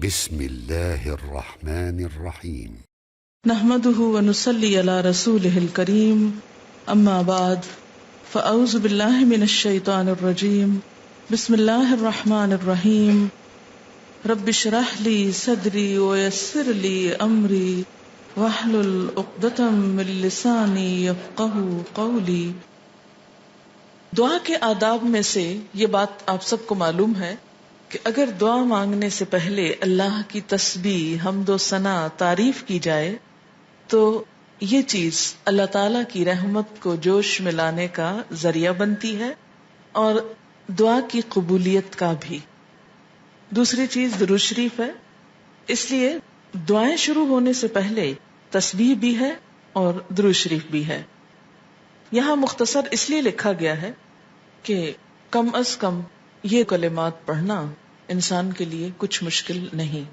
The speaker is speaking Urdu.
بسم اللہ الرحمن الرحیم نحمده ونصلي على رسوله الكريم اما بعد فاعوذ بالله من الشیطان الرجیم بسم اللہ الرحمن الرحیم رب اشرح لي صدری ويسر لي امری واحلل عقدۃ من لسانی یفقهوا قولی۔ دعا کے آداب میں سے یہ بات آپ سب کو معلوم ہے کہ اگر دعا مانگنے سے پہلے اللہ کی تسبیح، حمد و ثنا، تعریف کی جائے تو یہ چیز اللہ تعالی کی رحمت کو جوش میں لانے کا ذریعہ بنتی ہے اور دعا کی قبولیت کا بھی۔ دوسری چیز درود شریف ہے، اس لیے دعائیں شروع ہونے سے پہلے تسبیح بھی ہے اور درود شریف بھی ہے۔ یہاں مختصر اس لیے لکھا گیا ہے کہ کم از کم یہ کلمات پڑھنا انسان کے لیے کچھ مشکل نہیں۔